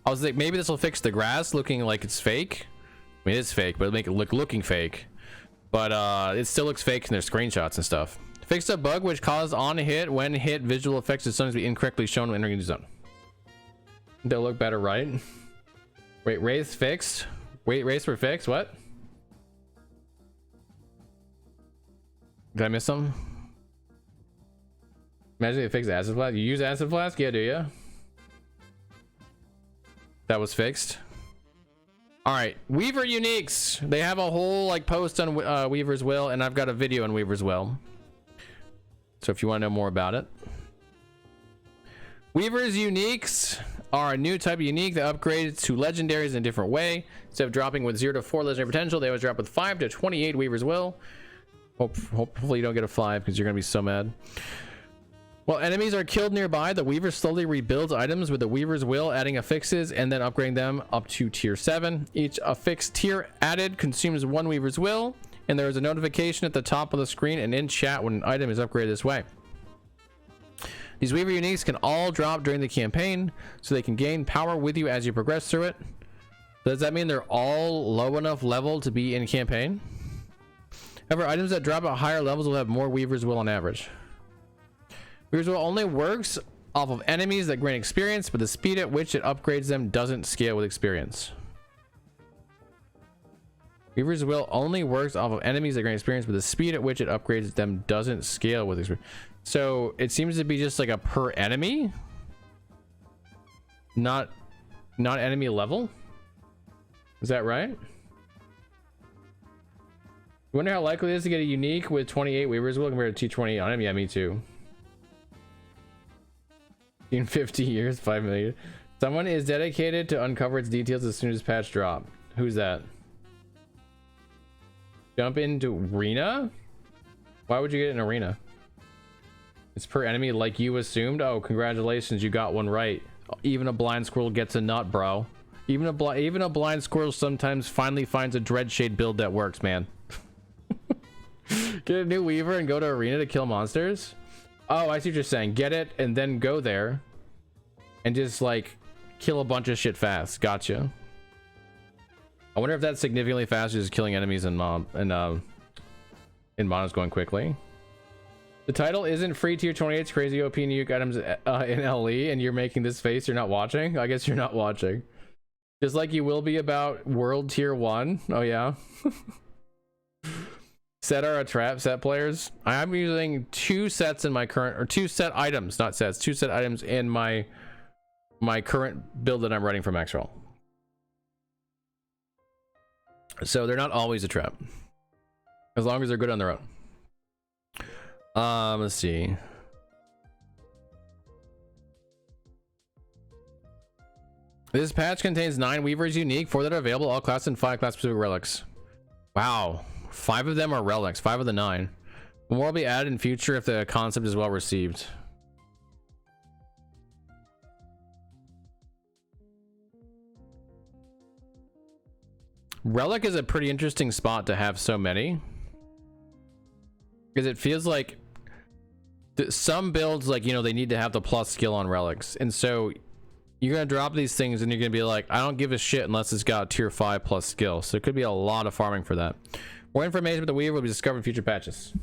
was like, maybe this will fix the grass looking like it's fake. I mean, it's fake, but it'll make it looking fake. But it still looks fake in their screenshots and stuff. Fixed a bug which caused on hit when hit visual effects to sometimes be incorrectly shown when entering the zone. They'll look better, right? Wait, Wraiths fixed? Wait, Wraiths were fixed? What? Did I miss something? Imagine they fix Acid Flask. You use Acid Flask? Yeah, do you? That was fixed. All right, Weaver Uniques. They have a whole like post on Weaver's Will, and I've got a video on Weaver's Will. So if you want to know more about it. Weaver's Uniques are a new type of unique that upgrades to legendaries in a different way. Instead of dropping with 0 to 4 legendary potential, they always drop with 5 to 28 Weaver's Will. Hopefully you don't get a 5 because you're going to be so mad. While enemies are killed nearby, the Weaver slowly rebuilds items with the Weaver's Will, adding affixes and then upgrading them up to tier 7. Each affixed tier added consumes 1 Weaver's Will, and there is a notification at the top of the screen and in chat when an item is upgraded this way. These Weaver Uniques can all drop during the campaign, so they can gain power with you as you progress through it. Does that mean they're all low enough level to be in campaign? However, items that drop at higher levels will have more Weaver's Will on average. Weaver's Will only works off of enemies that grant experience, but the speed at which it upgrades them doesn't scale with experience. Weaver's Will only works off of enemies that grant experience, but the speed at which it upgrades them doesn't scale with experience. So it seems to be just like a per enemy, not enemy level. Is that right? You wonder how likely it is to get a unique with 28 Weaver's Will compared to T20 on him? Yeah, me too. In 50 years, 5 million. Someone is dedicated to uncover its details as soon as patch drop. Who's that? Jump into arena? Why would you get an arena? It's per enemy like you assumed. Oh, congratulations, you got one right. Even a blind squirrel gets a nut, bro. Even a blind squirrel sometimes finally finds a Dread Shade build that works, man. Get a new Weaver and go to arena to kill monsters? Oh, I see what you're saying. Get it and then go there and just like kill a bunch of shit fast. Gotcha. I wonder if that's significantly faster than killing enemies in monos going quickly. The title isn't free tier 28. It's crazy OP and nuke items in LE, and you're making this face. You're not watching. I guess you're not watching. Just like you will be about world tier 1. Oh yeah. Set are a trap set players. I'm using 2 sets in my current, or 2 set items, not sets, 2 set items in my current build that I'm running for max roll. So they're not always a trap, as long as they're good on their own. Let's see. This patch contains 9 Weavers unique, 4 that are available, all class and 5 class specific relics. Wow, 5 of them are relics, 5 of the 9. More will be added in future if the concept is well received. Relic is a pretty interesting spot to have so many, because it feels like some builds, like, you know, they need to have the plus skill on relics, and so you're gonna drop these things and you're gonna be like, I don't give a shit unless it's got tier 5 plus skill. So it could be a lot of farming for that. More information about the Weaver will be discovered in future patches.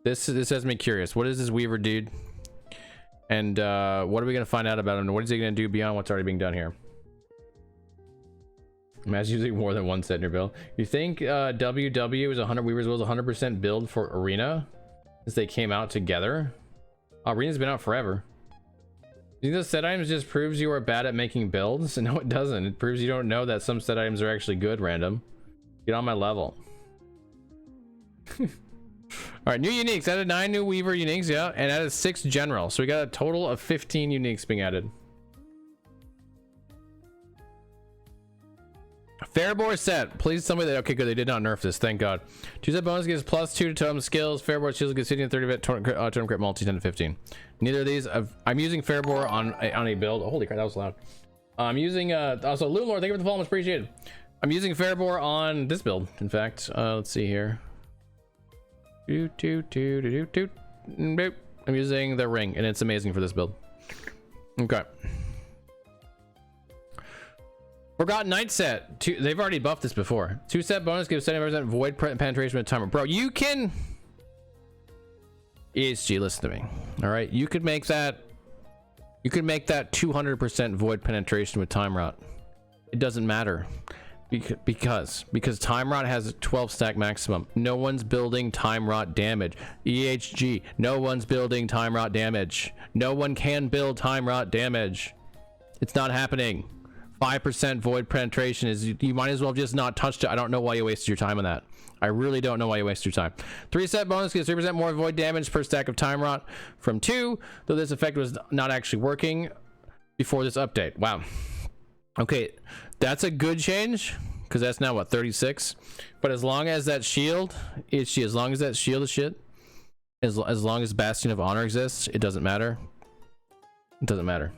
This has me curious. What is this Weaver dude, and what are we gonna find out about him? What is he gonna do beyond what's already being done here? Imagine using more than 1 set in your build. You think WW is 100 Weavers was 100% build for Arena since they came out together? Arena's been out forever. You think those set items just proves you are bad at making builds? No, it doesn't. It proves you don't know that some set items are actually good. Random. Get on my level. All right, new uniques. Added 9 new Weaver uniques, yeah, and added 6 general. So we got a total of 15 uniques being added. Fairbore set. Please tell me that. Okay, good. They did not nerf this. Thank God. 2 set bonus gives +2 to totem skills. Fairbore shields gives 15 and 30 bit totem crit multi 10 to 15. Neither of these. I'm using Fairbore on a build. Oh, holy crap, that was loud. I'm using also Loon Lord. Thank you for the follow. Much appreciated. I'm using Fairbore on this build. In fact, let's see here. I'm using the ring, and it's amazing for this build. Okay. Forgotten Night set. They've already buffed this before. 2 set bonus gives 70% void penetration with timer. Bro, you can... EHG, listen to me. All right, you could make that 200% void penetration with time rot. It doesn't matter because time rot has a 12 stack maximum. No one's building time rot damage. EHG, no one's building time rot damage. No one can build time rot damage. It's not happening. 5% void penetration is, you might as well have just not touched it. I don't know why you wasted your time on that. I really don't know why you wasted your time. 3 set bonus gives 3% more void damage per stack of time rot from 2, though this effect was not actually working before this update. Wow. Okay, that's a good change, because that's now what, 36? But as long as that shield is shit, as long as that shield is shit, as long as Bastion of Honor exists, it doesn't matter. It doesn't matter.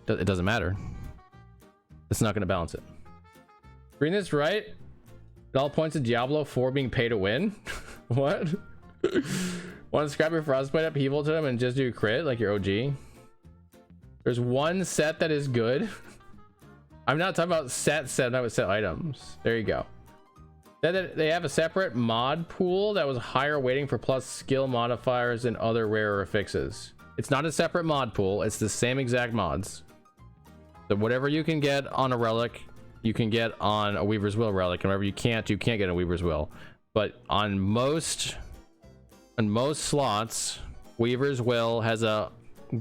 It doesn't matter. It's not going to balance it. Reading this right, it all points to Diablo 4 being pay to win. What? Want to scrap your frostbite upheaval to them and just do crit like your OG? There's 1 set that is good. I'm not talking about set, not with set items. There you go. They have a separate mod pool that was higher weighting for plus skill modifiers and other rarer fixes. It's not a separate mod pool. It's the same exact mods. So whatever you can get on a relic, you can get on a Weaver's Will relic, and whatever you can't get a Weaver's Will. But on most slots, Weaver's Will has a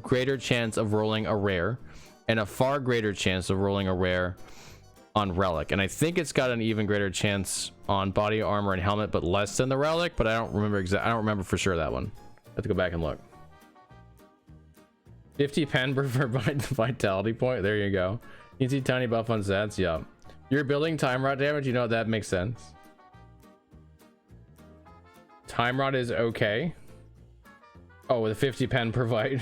greater chance of rolling a rare, and a far greater chance of rolling a rare on relic. And I think it's got an even greater chance on body armor and helmet, but less than the relic. But I don't remember for sure that one. I have to go back and look. 50 pen per vitality point. There you go. You can see tiny buff on stats. Yeah, you're building time rot damage. You know, that makes sense. Time rot is okay. Oh, with a 50 pen per vite.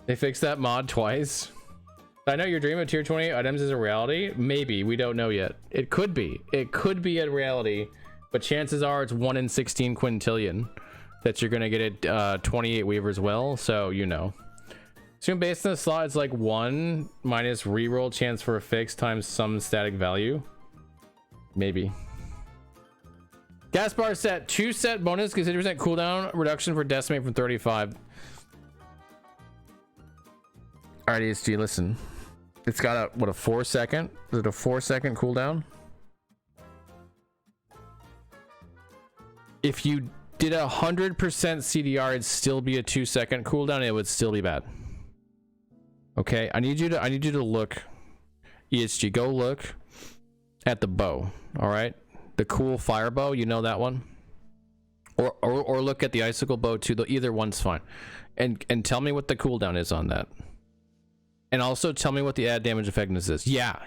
They fixed that mod twice. I know your dream of tier 20 items is a reality. Maybe, we don't know yet. It could be a reality but chances are it's 1 in 16 quintillion that you're gonna get it 28 weavers well, so you know. Assume based on the slot it's like 1 minus reroll chance for a fix times some static value. Maybe. Gas bar set 2 set bonus, gives 50% cooldown reduction for decimate from 35. Alright, ESG, listen. It's got a, what, a 4 second? Is it a 4 second cooldown? If you did 100% CDR, it'd still be a 2 second cooldown. It would still be bad. Okay, I need you to look. ESG, go look at the bow. All right, the cool fire bow. You know that one. Or look at the icicle bow too. Either one's fine. And tell me what the cooldown is on that. And also tell me what the add damage effectiveness is. Yeah,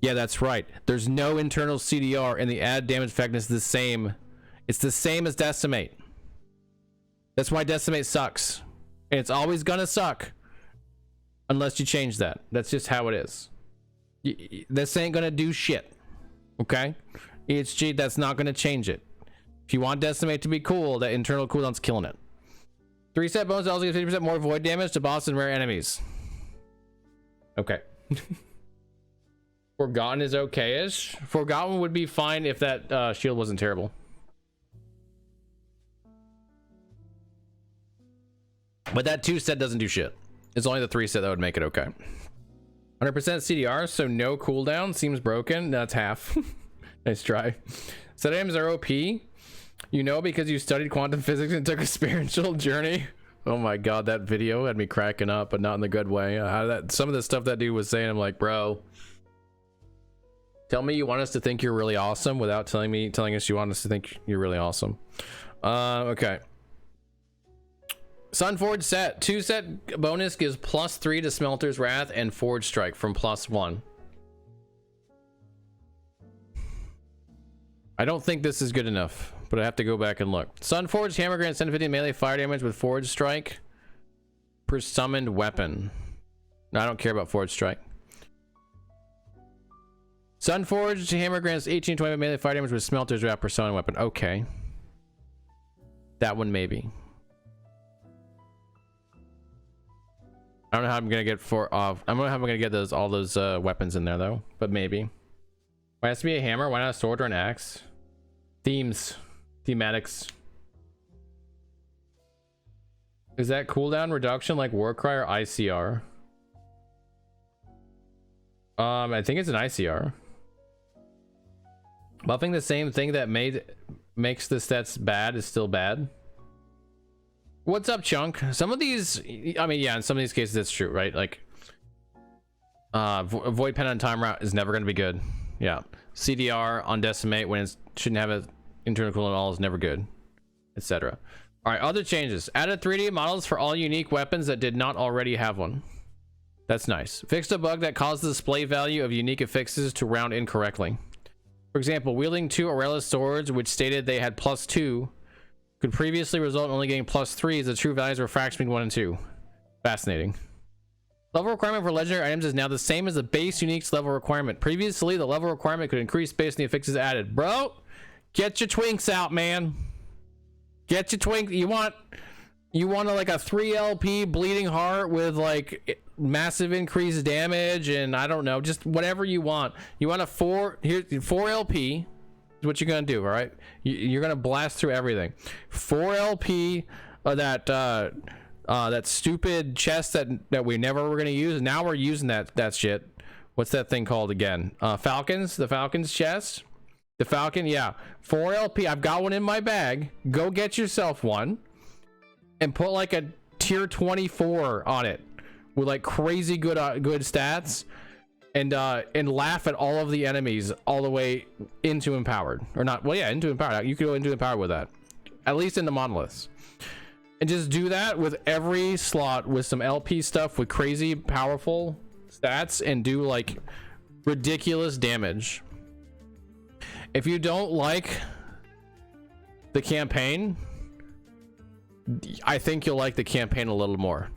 that's right. There's no internal CDR, and the add damage effectiveness is the same. It's the same as decimate. That's why decimate sucks. And it's always gonna suck. Unless you change that. That's just how it is. This ain't gonna do shit. Okay? EHG, that's not gonna change it. If you want decimate to be cool, that internal cooldown's killing it. 3 set bonus also gives 50% more void damage to boss and rare enemies. Okay. Forgotten is okay-ish. Forgotten would be fine if that shield wasn't terrible. But that 2 set doesn't do shit. It's only the 3 set that would make it okay. 100% CDR, so no cooldown. Seems broken. That's half. Nice try. Set items are OP. You know, because you studied quantum physics and took a spiritual journey. Oh my god, that video had me cracking up, but not in the good way. Some of the stuff that dude was saying, I'm like, bro, tell me you want us to think you're really awesome without telling us you want us to think you're really awesome. Okay. Sunforge set 2 set bonus gives +3 to Smelter's Wrath and Forge Strike from +1. I don't think this is good enough, but I have to go back and look. Sunforged hammer grants 10-50 melee fire damage with Forge Strike per summoned weapon. No, I don't care about Forge Strike. Sunforged hammer grants 18-20 melee fire damage with Smelter's Wrath per summoned weapon. Okay, that one maybe. I don't know how I'm gonna get I don't know how I'm gonna get all those weapons in there though, but maybe. Why has to be a hammer? Why not a sword or an axe? Thematics. Is that cooldown reduction like Warcry or ICR? I think it's an ICR. Buffing the same thing that makes the stats bad is still bad. What's up, Chunk? Some of these, I mean, yeah, in some of these cases, it's true, right? Like, Void Pen on Time Route is never going to be good. Yeah. CDR on Decimate when it shouldn't have an internal cooldown at all is never good, etc. All right, other changes. Added 3D models for all unique weapons that did not already have one. That's nice. Fixed a bug that caused the display value of unique affixes to round incorrectly. For example, wielding 2 Aurelius swords, which stated they had +2, could previously result in only getting +3 as the true values were fraction between 1 and 2. Fascinating. Level requirement for legendary items is now the same as the base uniques level requirement. Previously, the level requirement could increase based on the affixes added. Bro, get your twinks out, man. Get your twink. You want like a 3 LP bleeding heart with like massive increased damage and I don't know, just whatever you want. You want a 4 LP. What you're gonna do, all right? You're gonna blast through everything. 4 LP, that stupid chest that we never were gonna use. Now we're using that shit. What's that thing called again? Falcons, the Falcons chest. The Falcon, yeah. 4 LP. I've got one in my bag. Go get yourself one, and put like a tier 24 on it with like crazy good stats. And laugh at all of the enemies all the way into empowered, or not? Well, yeah, into empowered. You could go into empowered with that, at least in the monoliths, and just do that with every slot with some LP stuff with crazy powerful stats, and do like ridiculous damage. If you don't like the campaign, I think you'll like the campaign a little more.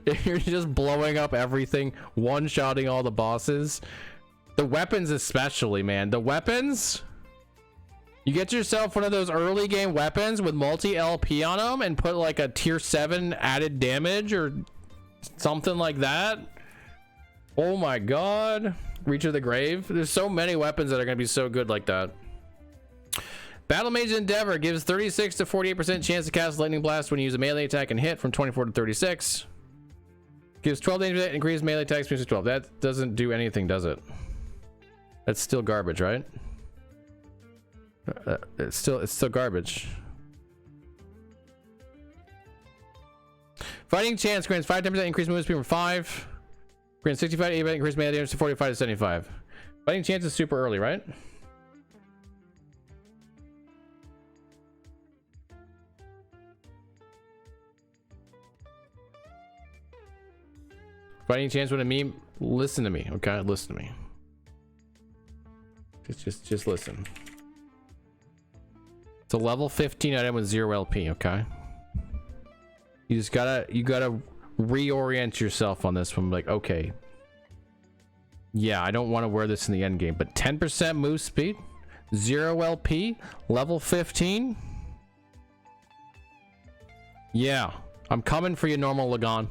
If you're just blowing up everything, one-shotting all the bosses, the weapons especially, man, the weapons, You get yourself one of those early game weapons with multi LP on them and put like a tier 7 added damage or something like that. Oh my god. Reach of the Grave. There's so many weapons that are going to be so good like that. Battle Mage Endeavor gives 36 to 48% chance to cast Lightning Blast when you use a melee attack and hit from 24 to 36. Gives 12 damage, increased melee attack speed to 12. That doesn't do anything, does it? That's still garbage, right? It's still garbage. Fighting Chance grants 5-10% increased movement speed from 5. Grants 65 to 80% increased melee damage to 45 to 75. Fighting Chance is super early, right? Fighting Chance with a meme. Listen to me, okay? Listen to me. Just listen. It's a level 15 item with 0 LP, okay? You gotta reorient yourself on this one. Like, okay, yeah, I don't want to wear this in the end game, but 10% move speed, 0 LP, level 15. Yeah, I'm coming for you, normal Lagon.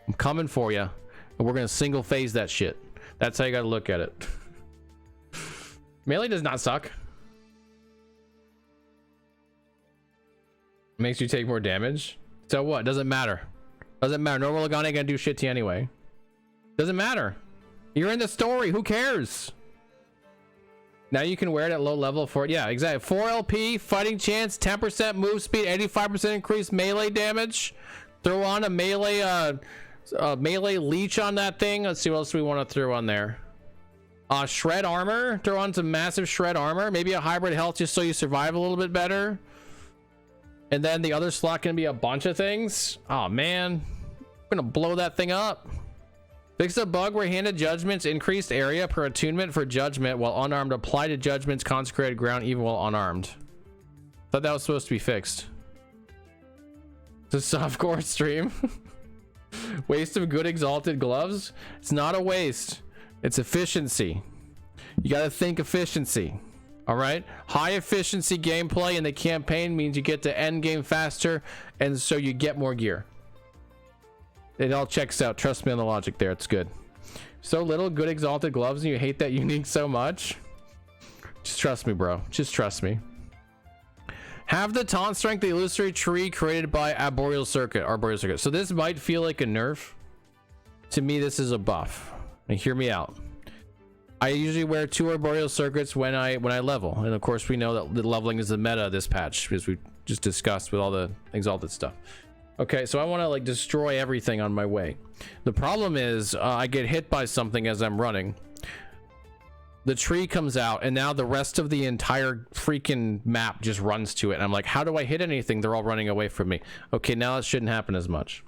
I'm coming for you, and we're gonna single phase that shit. That's how you gotta look at it. Melee does not suck. Makes you take more damage. So what? Doesn't matter. Doesn't matter. Normal Lagon ain't gonna do shit to you anyway. Doesn't matter. You're in the story. Who cares? Now you can wear it at low level for it. Yeah, exactly. 4 LP, fighting chance, 10% move speed, 85% increased melee damage. Throw on a melee melee leech on that thing. Let's see what else we want to throw on there. Shred armor. Throw on some massive shred armor. Maybe a hybrid health just so you survive a little bit better. And then the other slot can be a bunch of things. Oh man, I'm gonna blow that thing up. Fix a bug where handed judgments increased area per attunement for judgment while unarmed. Apply to judgments consecrated ground even while unarmed. Thought that was supposed to be fixed. It's a softcore stream. Waste of good exalted gloves. It's not a waste. It's efficiency. You gotta think efficiency. All right, high efficiency gameplay in the campaign means you get to end game faster, and so you get more gear. It all checks out. Trust me on the logic there. It's good. So little good exalted gloves, and you hate that unique so much. Just trust me, bro. Just trust me. Have the taunt strength, the illusory tree created by Arboreal Circuit. So this might feel like a nerf. To me, this is a buff. And hear me out. I usually wear 2 Arboreal Circuits when I level, and of course we know that the leveling is the meta this patch, because we just discussed with all the exalted stuff. Okay, so I want to like destroy everything on my way. The problem is I get hit by something as I'm running. The tree comes out, and now the rest of the entire freaking map just runs to it, and I'm like, how do I hit anything? They're all running away from me. Okay, now it shouldn't happen as much.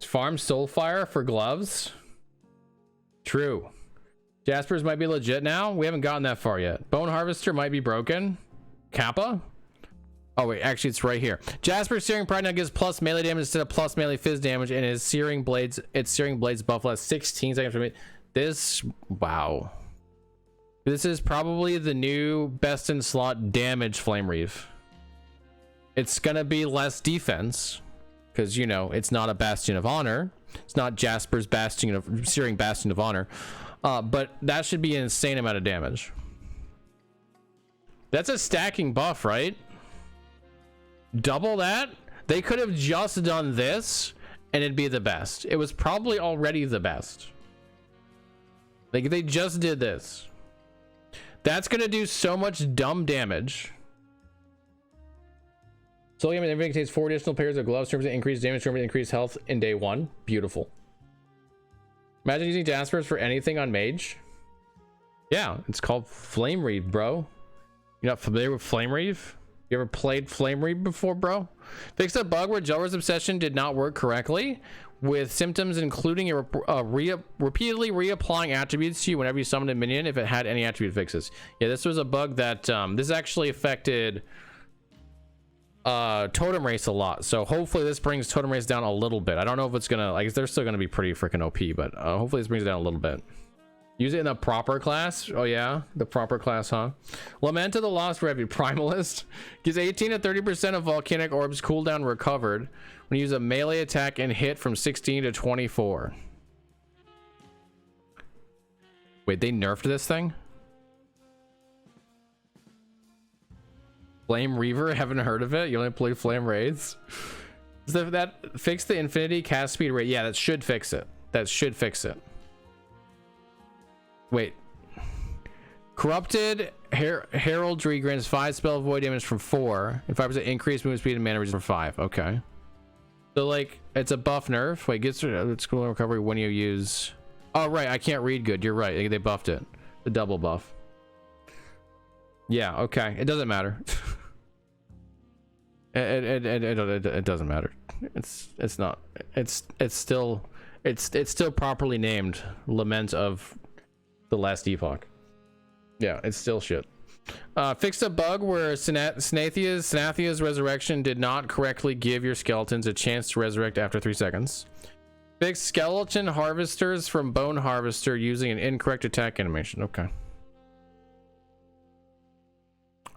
Farm Soulfire for gloves. True. Jaspers might be legit now. We haven't gotten that far yet. Bone Harvester might be broken. Kappa? Oh wait, actually it's right here. Jasper's Searing Pride now gives plus melee damage instead of plus melee fizz damage, and its Searing Blades buff lasts 16 seconds for me. This, wow. This is probably the new best in slot damage Flame Reeve. It's gonna be less defense, because you know it's not a Bastion of Honor. It's not Jasper's Searing Bastion of Honor, but that should be an insane amount of damage. That's a stacking buff, right? Double that? They could have just done this and it'd be the best. It was probably already the best. Like, they just did this. That's gonna do so much dumb damage. Soul Game everything contains 4 additional pairs of gloves, terms of increased damage, terms of increased health in day 1. Beautiful. Imagine using Jaspers for anything on Mage. Yeah, it's called Flame Reeve, bro. You're not familiar with Flame Reeve? You ever played Flame Reeve before, bro? Fixed a bug where Jelra's Obsession did not work correctly, with symptoms including repeatedly reapplying attributes to you whenever you summon a minion if it had any attribute fixes. Yeah, this was a bug that this actually affected Totem Race a lot, so hopefully this brings Totem Race down a little bit. I don't know if it's gonna, like, they're still gonna be pretty freaking OP, but hopefully this brings it down a little bit. Use it in the proper class. Oh yeah, the proper class, huh? Lament of the Lost Refuge Primalist gives 18 to 30% of volcanic orbs cooldown recovered when you use a melee attack and hit from 16 to 24. Wait, they nerfed this thing? Flame Reaver? Haven't heard of it. You only play Flame Raids. Does that fix the infinity cast speed rate? Yeah, that should fix it. That should fix it. Wait. Corrupted Heraldry grants 5 spell void damage from 4 and 5% increased movement speed and mana resistance from 5. Okay. So like it's a buff nerf. Wait, gets cooldown recovery when you use. Oh right, I can't read good. You're right. They buffed it. The double buff. Yeah. Okay. It doesn't matter. It doesn't matter. It's not. It's still properly named Lament of the Last Epoch. Yeah, it's still shit. Fixed a bug where Snathia's resurrection did not correctly give your skeletons a chance to resurrect after 3 seconds. Fixed skeleton harvesters from Bone Harvester using an incorrect attack animation. Okay.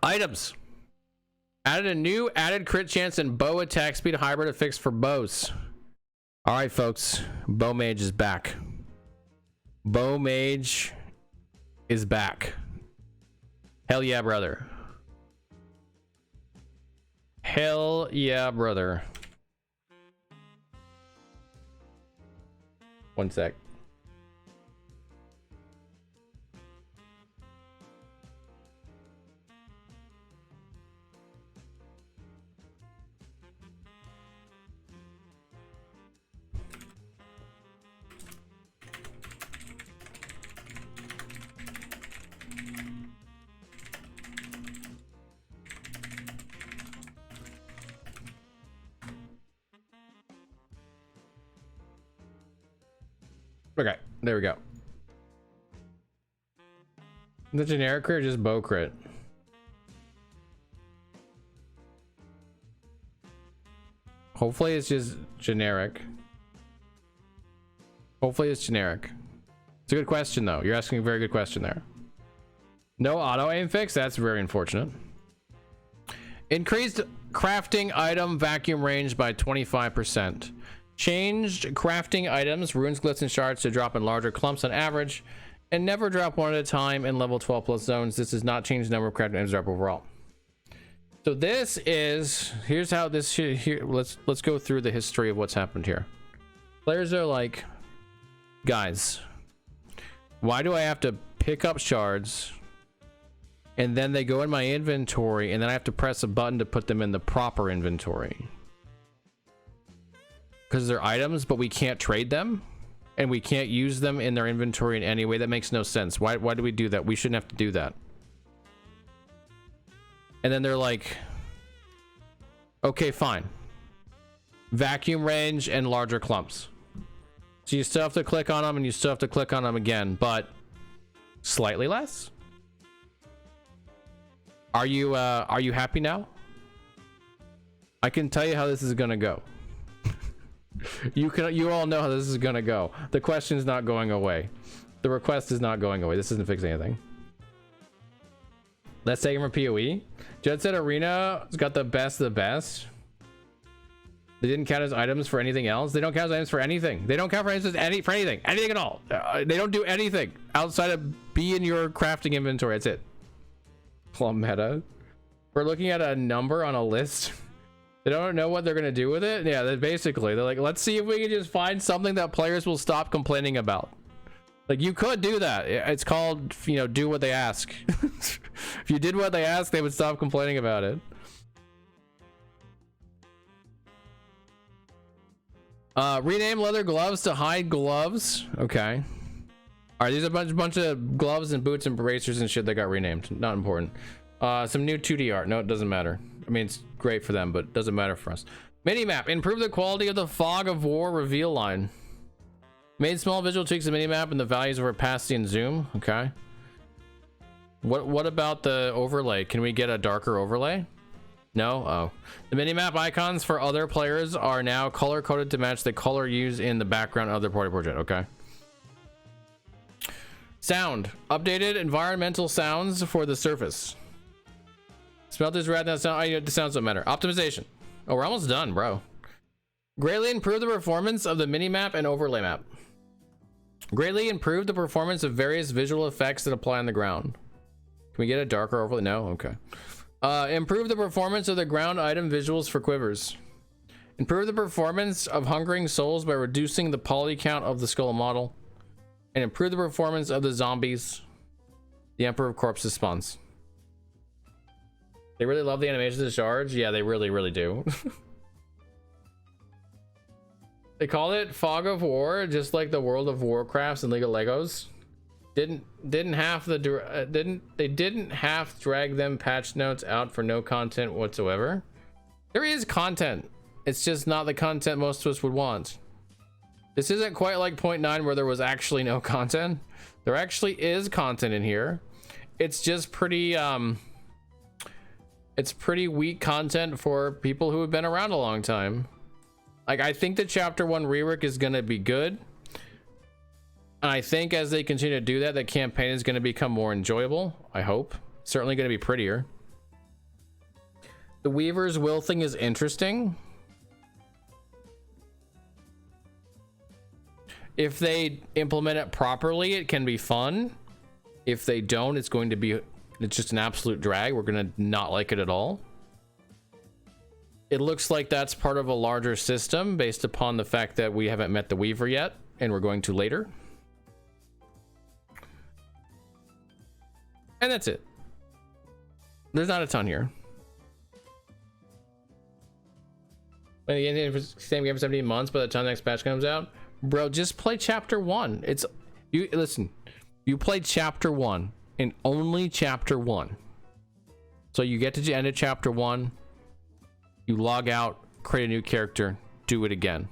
Items. Added a new added crit chance and bow attack speed hybrid affixed for bows. All right, folks. Bow Mage is back. Bow Mage is back. Hell yeah, brother. Hell yeah, brother. One sec. Okay, there we go. The generic crit or just bow crit? Hopefully it's just generic. Hopefully it's generic. It's a good question though. You're asking a very good question there. No auto aim fix? That's very unfortunate. Increased crafting item vacuum range by 25%. Changed crafting items, runes, glitz, and shards to drop in larger clumps on average, and never drop one at a time in level 12 plus zones. This does not change the number of crafting items drop overall. So this is, here's how this here. Let's go through the history of what's happened here. Players are like, guys, why do I have to pick up shards, and then they go in my inventory, and then I have to press a button to put them in the proper inventory? Because they're items, but we can't trade them, and we can't use them in their inventory in any way. That makes no sense. Why do we do that? We shouldn't have to do that. And then they're like, okay, fine. Vacuum range and larger clumps. So you still have to click on them, and you still have to click on them again, but slightly less. Are you happy now? I can tell you how this is gonna go. You all know how this is gonna go. The question's not going away. The request is not going away. This doesn't fix anything. Let's take him for PoE. Jet Set Arena's got the best of the best. They didn't count as items for anything else. They don't count as items for anything. They don't count for anything at all. They don't do anything outside of be in your crafting inventory. That's it. Club meta. We're looking at a number on a list. They don't know what they're gonna do with it. Yeah, they're like, let's see if we can just find something that players will stop complaining about. Like, you could do that. It's called, you know, do what they ask. If you did what they asked, they would stop complaining about it. Rename leather gloves to hide gloves. Okay. All right, these are a bunch of gloves and boots and bracers and shit that got renamed. Not important. Some new 2D art. No, it doesn't matter. I mean, it's great for them, but it doesn't matter for us. Minimap. Improve the quality of the Fog of War reveal line. Made small visual tweaks to minimap and the values of opacity and zoom. Okay. What about the overlay? Can we get a darker overlay? No? Oh. The minimap icons for other players are now color-coded to match the color used in the background of their party portrait. Okay. Sound. Updated environmental sounds for the surface. Smelters rat that sound. The sounds don't matter. Optimization. Oh, we're almost done, bro. Greatly improve the performance of the minimap and overlay map. Greatly improve the performance of various visual effects that apply on the ground. Can we get a darker overlay? No? Okay. Improve the performance of the ground item visuals for quivers. Improve the performance of Hungering Souls by reducing the poly count of the skull model. And improve the performance of the zombies. The Emperor of Corpses spawns. They really love the animations of charge. Yeah, they really, really do. They call it Fog of War, just like the World of Warcrafts and League of Legos. Didn't have drag them patch notes out for no content whatsoever. There is content. It's just not the content most of us would want. This isn't quite like 0.9 where there was actually no content. There actually is content in here. It's just pretty it's pretty weak content for people who have been around a long time. Like, I think the chapter 1 rework is going to be good. And I think as they continue to do that, the campaign is going to become more enjoyable. I hope. Certainly going to be prettier. The Weaver's Will thing is interesting. If they implement it properly, it can be fun. If they don't, it's just an absolute drag. We're going to not like it at all. It looks like that's part of a larger system based upon the fact that we haven't met the Weaver yet, and we're going to later. And that's it. There's not a ton here. When the end of the same game for 17 months, by the time the next patch comes out, bro, just play chapter 1. Listen, you played chapter 1 and only chapter 1. So you get to the end of chapter 1. You log out, create a new character, do it again.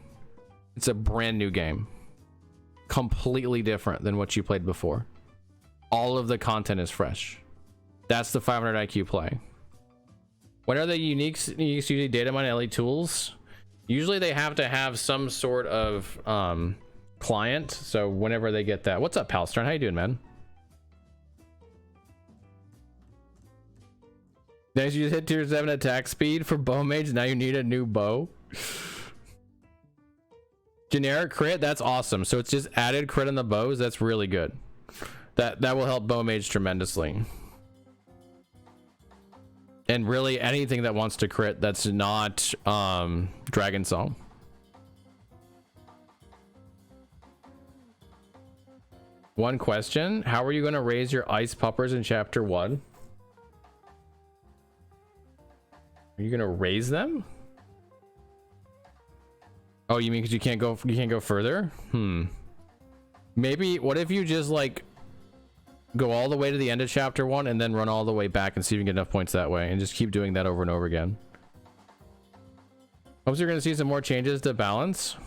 It's a brand new game. Completely different than what you played before. All of the content is fresh. That's the 500 IQ play. When are the uniques using data mine LE tools? Usually they have to have some sort of client. So whenever they get that. What's up, Palstern? How you doing, man? Next, you hit tier 7 attack speed for bow mage. Now you need a new bow. Generic crit, that's awesome. So it's just added crit on the bows. That's really good. That will help bow mage tremendously. And really anything that wants to crit that's not Dragon Song. One question: how are you going to raise your ice puppers in chapter 1? Are you gonna raise them? Oh, you mean because you can't go further? Maybe. What if you just like go all the way to the end of chapter 1 and then run all the way back and see if you can get enough points that way, and just keep doing that over and over again. Hope you're gonna see some more changes to balance.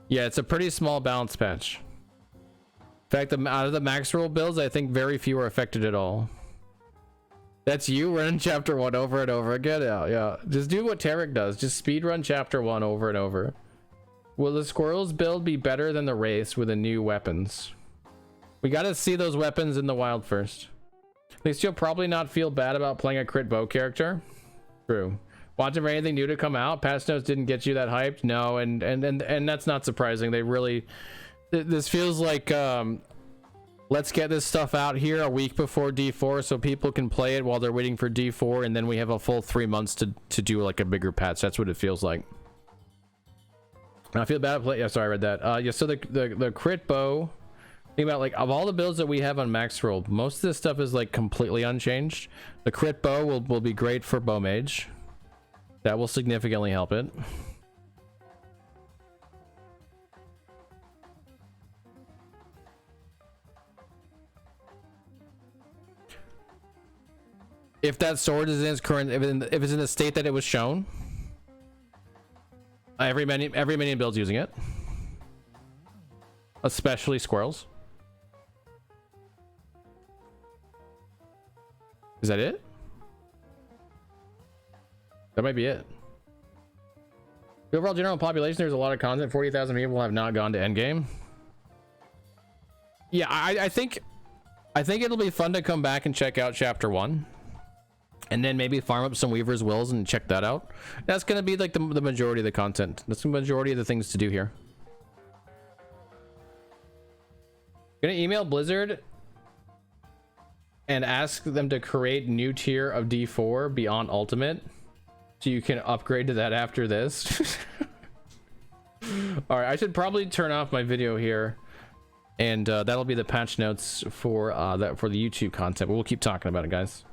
Yeah, it's a pretty small balance patch. In fact, out of the max roll builds, I think very few are affected at all. That's you running chapter 1 over and over again. Yeah. Just do what Tarek does. Just speed run chapter 1 over and over. Will the squirrels build be better than the race with the new weapons? We got to see those weapons in the wild first. At least you'll probably not feel bad about playing a crit bow character. True. Watching for anything new to come out. Past notes didn't get you that hyped. No, and that's not surprising. They really. This feels like. Let's get this stuff out here a week before D4 so people can play it while they're waiting for D4, and then we have a full 3 months to do like a bigger patch. That's what it feels like. I feel bad. Yeah, sorry, I read that. Yeah, so the crit bow. Think about, like, of all the builds that we have on max roll, most of this stuff is like completely unchanged. The crit bow will be great for bow mage. That will significantly help it. If that sword is in its current, if it's in the state that it was shown, every minion build's using it, especially squirrels. Is that it? That might be it. The overall general population, there's a lot of content. 40,000 people have not gone to Endgame. Yeah, I think I think it'll be fun to come back and check out chapter 1. And then maybe farm up some Weaver's Wills and check that out. That's going to be like the majority of the content. That's the majority of the things to do here. Gonna email Blizzard and ask them to create new tier of D4 beyond Ultimate. So you can upgrade to that after this. All right, I should probably turn off my video here. And that'll be the patch notes for the YouTube content. But we'll keep talking about it, guys.